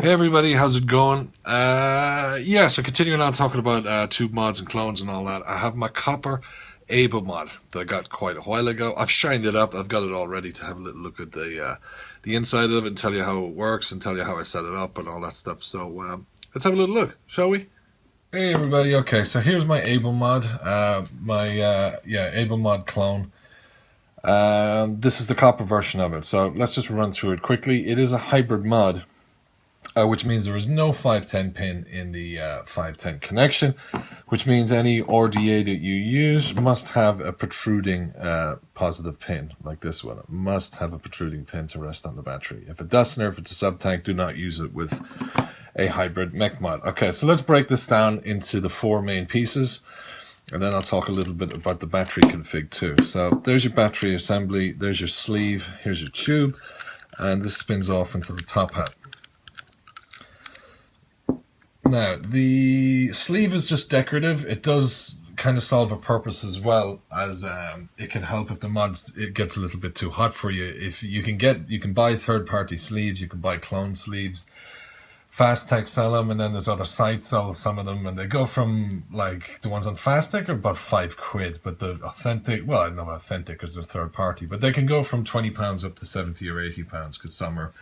Hey everybody, how's it going? So continuing on talking about tube mods and clones and all that, I have my copper Able mod that I got quite a while ago. I've shined it up. I've got it all ready to have a little look at the inside of it and tell you how it works and tell you how I set it up and all that stuff. So let's have a little look, shall we? Hey everybody, okay, so here's my Able mod, Able mod clone. This is the copper version of it. So let's just run through it quickly. It is a hybrid mod, which means there is no 510 pin in the 510 connection, which means any RDA that you use must have a protruding positive pin, like this one. It must have a protruding pin to rest on the battery. If it doesn't, or if it's a sub-tank, do not use it with a hybrid mech mod. Okay, so let's break this down into the four main pieces, and then I'll talk a little bit about the battery config too. So there's your battery assembly, there's your sleeve, here's your tube, and this spins off into the top hat. Now, the sleeve is just decorative. It does kind of solve a purpose as well as it can help if the mods it gets a little bit too hot for you. If you can buy third-party sleeves, you can buy clone sleeves. Fastech sell them, and then there's other sites sell some of them, and they go from like the ones on Fastech are about £5, but the authentic, well, I don't know authentic because they're third party, but they can go from £20 up to £70 or £80 because some are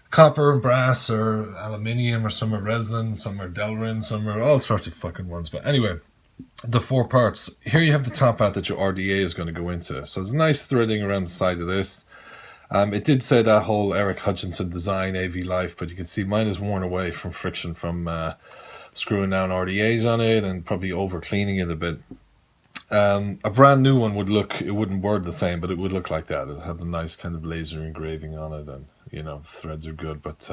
copper and brass or aluminium, or some are resin, some are Delrin, some are all sorts of fucking ones. But anyway, the four parts. Here you have the top hat that your RDA is going to go into. So there's nice threading around the side of this. It did say that whole Eric Hutchinson design AV Life, but you can see mine is worn away from friction from screwing down RDAs on it and probably over cleaning it a bit. A brand new one it wouldn't word the same, but it would look like that. It'd have a nice kind of laser engraving on it, and the threads are good, but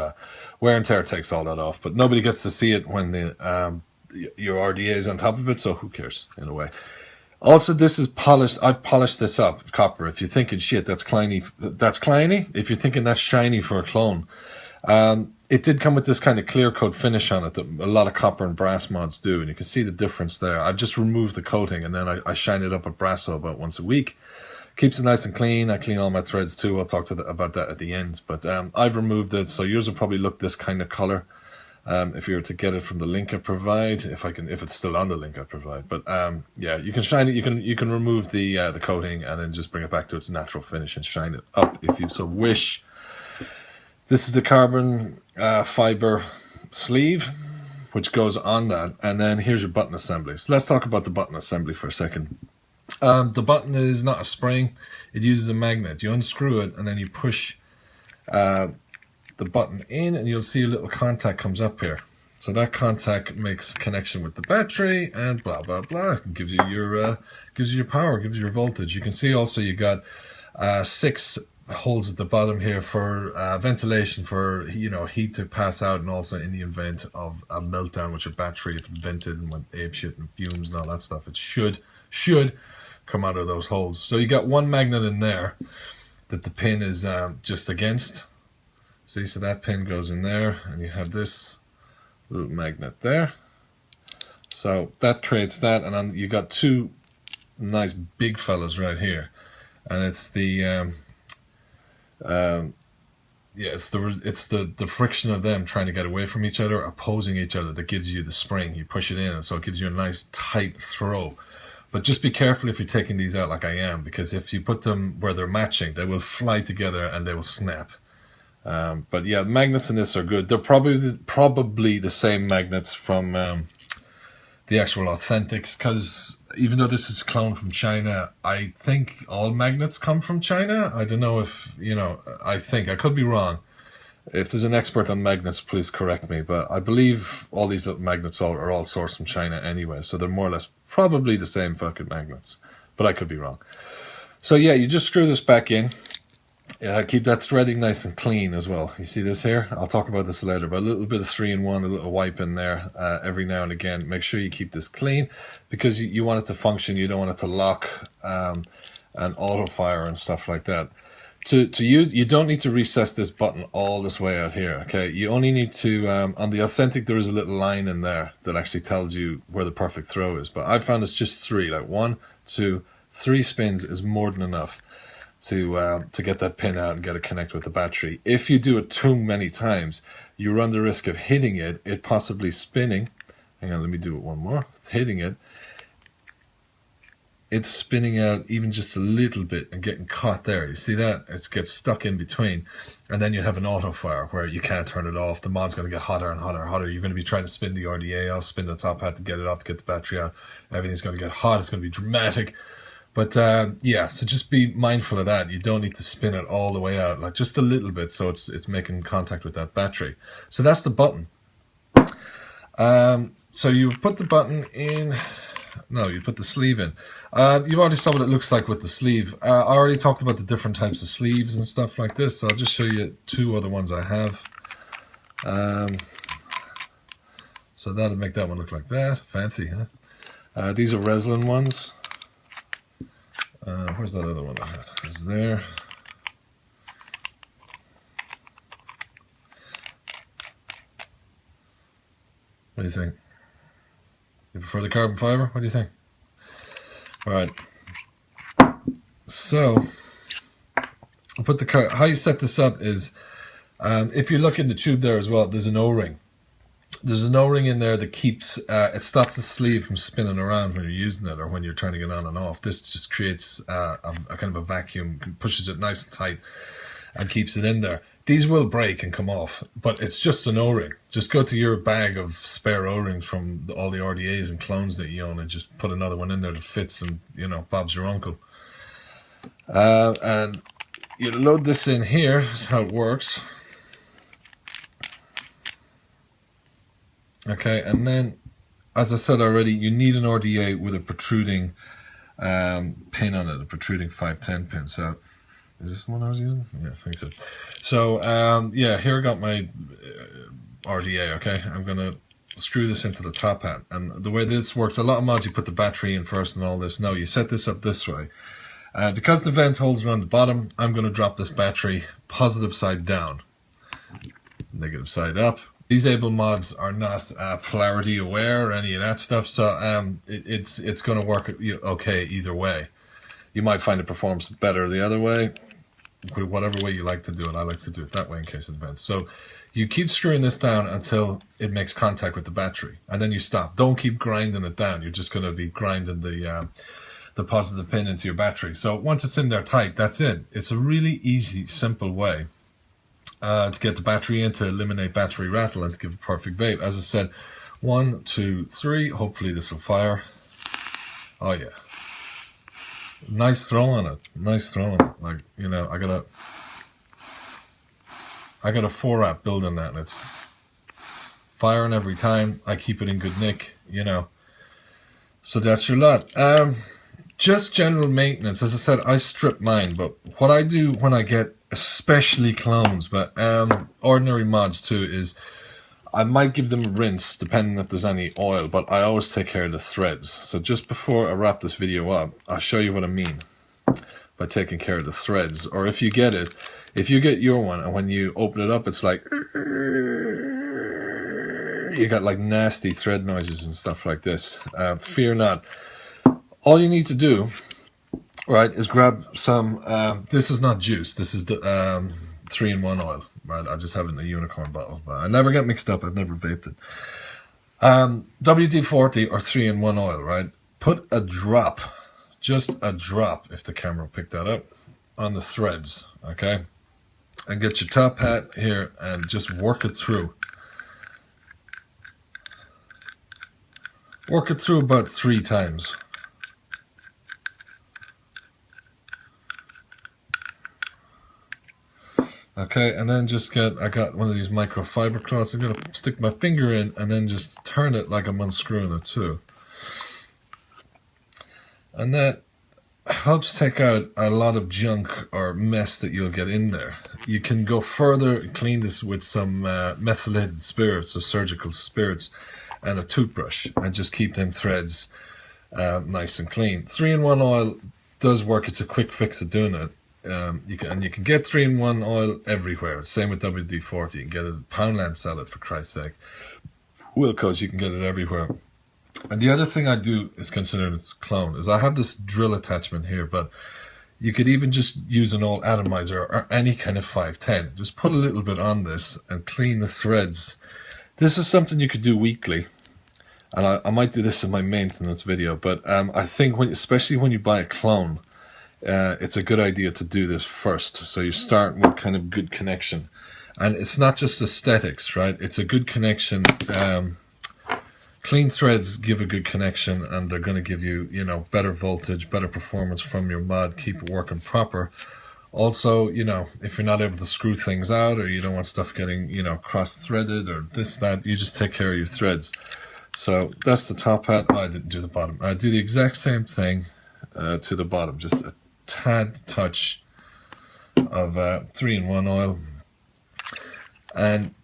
wear and tear takes all that off. But nobody gets to see it when your RDA is on top of it, so who cares in a way. Also, this is polished. I've polished this up, copper. If you're thinking, shit, that's Kleiny. If you're thinking that's shiny for a clone, it did come with this kind of clear coat finish on it that a lot of copper and brass mods do, and you can see the difference there. I've just removed the coating, and then I shine it up at Brasso about once a week. Keeps it nice and clean. I clean all my threads too. I'll talk about that at the end. But I've removed it, so yours will probably look this kind of color. If you were to get it from the link I provide, if it's still on the link I provide. But you can shine it. You can remove the coating and then just bring it back to its natural finish and shine it up if you so wish. This is the carbon fiber sleeve, which goes on that, and then here's your button assembly. So let's talk about the button assembly for a second. The button is not a spring. It uses a magnet. You unscrew it and then you push the button in, and you'll see a little contact comes up here. So that contact makes connection with the battery and blah blah blah. It gives you your power, gives you your voltage. You can see also you got 6 holes at the bottom here for ventilation, for heat to pass out, and also in the event of a meltdown with your battery, if it vented and went apeshit and fumes and all that stuff, it should come out of those holes. So you got one magnet in there that the pin is just against. See, so that pin goes in there, and you have this little magnet there. So that creates that, and then you got 2 nice big fellas right here, and it's the it's the friction of them trying to get away from each other, opposing each other, that gives you the spring. You push it in, and so it gives you a nice tight throw. But just be careful if you're taking these out like I am, because if you put them where they're matching, they will fly together and they will snap. But yeah, magnets in this are good. They're probably the same magnets from the actual authentics, because even though this is a clone from China, I think all magnets come from China. I don't know if, I think, I could be wrong. If there's an expert on magnets, please correct me, but I believe all these little magnets are all sourced from China anyway, so they're more or less probably the same fucking magnets, but I could be wrong. So yeah, you just screw this back in. Keep that threading nice and clean as well. You see this here? I'll talk about this later, but a little bit of 3-in-1, a little wipe in there every now and again. Make sure you keep this clean, because you want it to function. You don't want it to lock and auto fire and stuff like that. To use, you don't need to recess this button all this way out here, okay? You only need to, on the authentic, there is a little line in there that actually tells you where the perfect throw is, but I found it's just 3, like 1, 2, 3 spins is more than enough. to get that pin out and get it connected with the battery. If you do it too many times, you run the risk of hitting it possibly spinning. Hang on, let me do it one more. Hitting it's spinning out even just a little bit and getting caught there. You see that? It gets stuck in between. And then you have an auto fire where you can't turn it off. The mod's going to get hotter and hotter and hotter. You're going to be trying to spin the RDA off, spin the top hat to get it off, to get the battery out. Everything's going to get hot. It's going to be dramatic. But yeah, so just be mindful of that. You don't need to spin it all the way out, like just a little bit, so it's making contact with that battery. So that's the button. So you put the button in. No, you put the sleeve in. You've already saw what it looks like with the sleeve. I already talked about the different types of sleeves and stuff like this, so I'll just show you two other ones I have. So that'll make that one look like that. Fancy, huh? These are resin ones. Where's that other one I had? It's there. What do you think? You prefer the carbon fiber? What do you think? All right. So, I'll put how you set this up is, if you look in the tube there as well, there's an O-ring. There's an O-ring in there that keeps, it stops the sleeve from spinning around when you're using it or when you're turning it on and off. This just creates a kind of a vacuum, pushes it nice and tight and keeps it in there. These will break and come off, but it's just an O-ring. Just go to your bag of spare O-rings from all the RDAs and clones that you own and just put another one in there that fits, and, you know, Bob's your uncle. And you load this in here. That's how it works. Okay, and then, as I said already, you need an RDA with a protruding pin on it, a protruding 510 pin. So, is this the one I was using? Yeah, I think so. So, yeah, here I got my RDA, okay? I'm going to screw this into the top hat. And the way this works, a lot of mods, you put the battery in first and all this. No, you set this up this way. Because the vent holes around the bottom, I'm going to drop this battery positive side down, negative side up. These able mods are not polarity aware or any of that stuff, so it's going to work okay either way. You might find it performs better the other way, whatever way you like to do it. I like to do it that way in case of events. So you keep screwing this down until it makes contact with the battery, and then you stop. Don't keep grinding it down. You're just going to be grinding the positive pin into your battery. So once it's in there tight, that's it. It's a really easy, simple way to get the battery in, to eliminate battery rattle and to give a perfect vape. As I said, 1, 2, 3. Hopefully this will fire. Oh yeah. Nice throw on it. Nice throw on it. Like, you know, I got a 4-wrap building that, and it's firing every time. I keep it in good nick, you know. So that's your lot. Just general maintenance. As I said, I strip mine, but what I do when I get especially clones, but ordinary mods too, is I might give them a rinse depending if there's any oil, but I always take care of the threads. So just before I wrap this video up, I'll show you what I mean by taking care of the threads. Or if you get your one and when you open it up, it's like you got like nasty thread noises and stuff like this. Fear not. All you need to do, right, is grab some, this is not juice, this is the 3-in-1 oil, right? I just have it in a unicorn bottle, but I never get mixed up, I've never vaped it. WD-40 or 3-in-1 oil, right? Put a drop, just a drop, if the camera will pick that up, on the threads, okay? And get your top hat here and just work it through. Work it through about 3 times. Okay, and then just I got one of these microfiber cloths. I'm going to stick my finger in and then just turn it like I'm unscrewing it too. And that helps take out a lot of junk or mess that you'll get in there. You can go further and clean this with some methylated spirits or surgical spirits and a toothbrush, and just keep them threads nice and clean. 3-in-1 oil does work. It's a quick fix of doing it. You can get 3-in-1 oil everywhere. Same with WD-40. You can get it at Poundland, sell it for Christ's sake. Wilco's, you can get it everywhere. And the other thing I do is considered its clone is I have this drill attachment here, but You could even just use an old atomizer or any kind of 510. Just put a little bit on this and clean the threads. This is something you could do weekly. And I might do this in my maintenance video, but I think especially when you buy a clone, it's a good idea to do this first. So you start with kind of good connection. And it's not just aesthetics, right? It's a good connection. Clean threads give a good connection, and they're going to give you, better voltage, better performance from your mod, keep it working proper. Also, if you're not able to screw things out, or you don't want stuff getting, cross-threaded or this, that, you just take care of your threads. So that's the top hat. Oh, I didn't do the bottom. I do the exact same thing to the bottom. Just a tad touch of 3-in-1 oil, and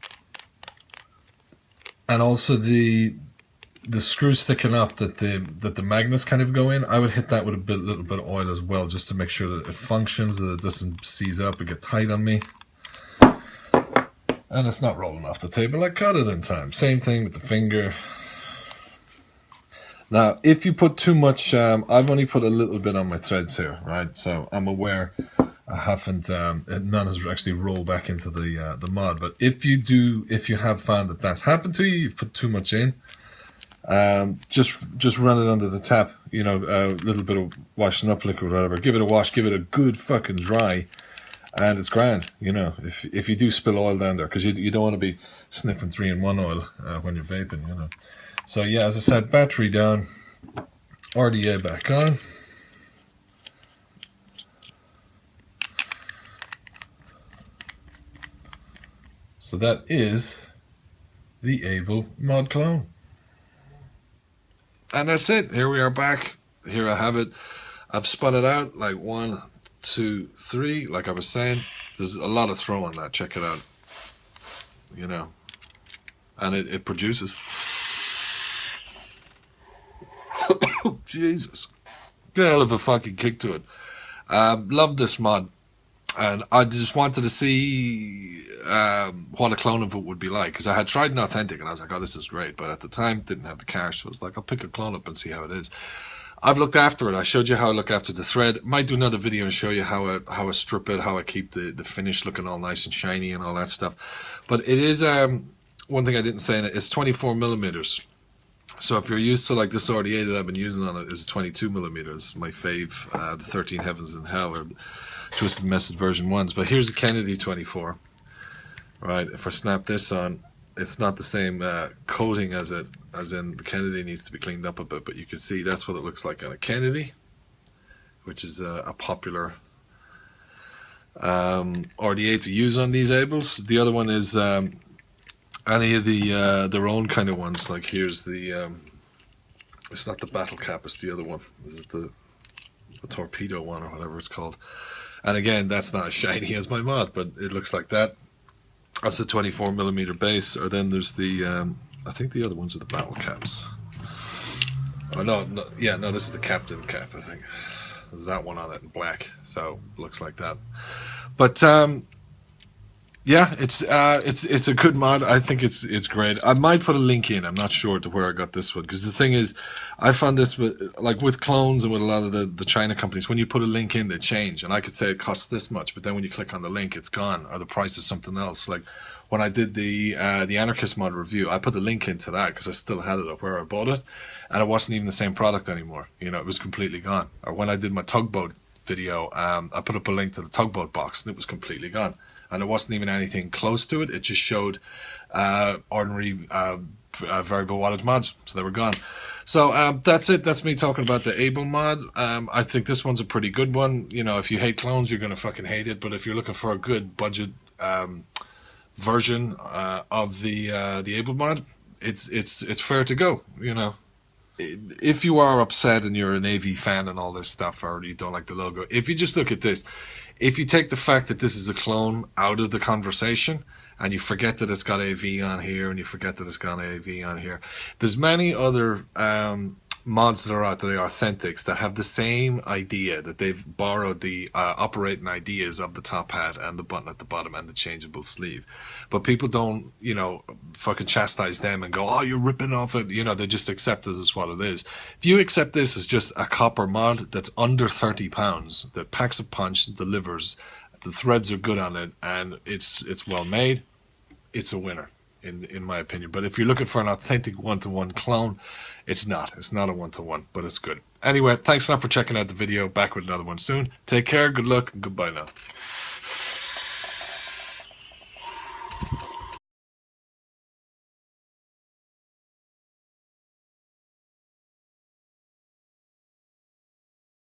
also the screws sticking up that the magnets kind of go in. I would hit that with a little bit of oil as well, just to make sure that it functions, that it doesn't seize up and get tight on me. And it's not rolling off the table. I cut it in time. Same thing with the finger. Now, if you put too much, I've only put a little bit on my threads here, right? So I'm aware I haven't, none has actually rolled back into the mod. But if you have found that that's happened to you, you've put too much in, just run it under the tap, a little bit of washing up liquid or whatever. Give it a wash, give it a good fucking dry, and it's grand. If you do spill oil down there, because you don't want to be sniffing 3-in-1 oil when you're vaping, So yeah, as I said, battery down, RDA back on. So that is the Able mod clone. And that's it. Here we are back. Here I have it. I've spun it out like 1, 2, 3. Like I was saying, there's a lot of throw on that. Check it out. And it produces. Jesus. Hell of a fucking kick to it. Love this mod. And I just wanted to see what a clone of it would be like, because I had tried an authentic and I was like, oh, this is great, but at the time didn't have the cash, so I was like, I'll pick a clone up and see how it is. I've looked after it. I showed you how I look after the thread. Might do another video and show you how I strip it, how I keep the finish looking all nice and shiny and all that stuff. But it is one thing I didn't say in it, it's 24 millimeters. So if you're used to like this RDA that I've been using on it is 22 millimeters, my fave, the 13 Heavens and Hell, or Twisted Message version 1s. But here's the Kennedy 24. Right, if I snap this on, it's not the same coating as in the Kennedy needs to be cleaned up a bit, but you can see that's what it looks like on a Kennedy, which is a popular RDA to use on these Ables. The other one is any of their own kind of ones. Like here's the it's not the battle cap, it's the other one. Is it the torpedo one or whatever it's called? And again, that's not as shiny as my mod, but it looks like that. That's a 24 millimeter base. Or then there's the I think the other ones are the battle caps. Oh no, this is the captain cap. I think there's that one on it in black, so it looks like that. But yeah, it's a good mod. I think it's great. I might put a link in. I'm not sure to where I got this one, because the thing is, I found this with clones and with a lot of the China companies. When you put a link in, they change, and I could say it costs this much, but then when you click on the link, it's gone, or the price is something else. Like when I did the Anarchist mod review, I put the link into that because I still had it up where I bought it, and it wasn't even the same product anymore. It was completely gone. Or when I did my tugboat video, I put up a link to the tugboat box, and it was completely gone. And it wasn't even anything close to it. It just showed ordinary variable wattage mods. So they were gone. So that's it. That's me talking about the Able mod. I think this one's a pretty good one. If you hate clones, you're going to fucking hate it. But if you're looking for a good budget version of the Able mod, it's fair to go, If you are upset and you're an AV fan and all this stuff, or you don't like the logo, if you just look at this, if you take the fact that this is a clone out of the conversation, and you forget that it's got AV on here, and you forget that it's got AV on here, there's many other mods that are out there, the authentics, that have the same idea, that they've borrowed the operating ideas of the top hat and the button at the bottom and the changeable sleeve. But people don't, you know, fucking chastise them and go, oh, you're ripping off it. You know, they just accept it as what it is. If you accept this as just a copper mod that's under £30, that packs a punch, delivers, the threads are good on it, and it's well made, it's a winner. In my opinion. But if you're looking for an authentic one-to-one clone, it's not a one-to-one, but it's good. Anyway, thanks a lot for checking out the video. Back with another one soon. Take care, good luck, and goodbye now.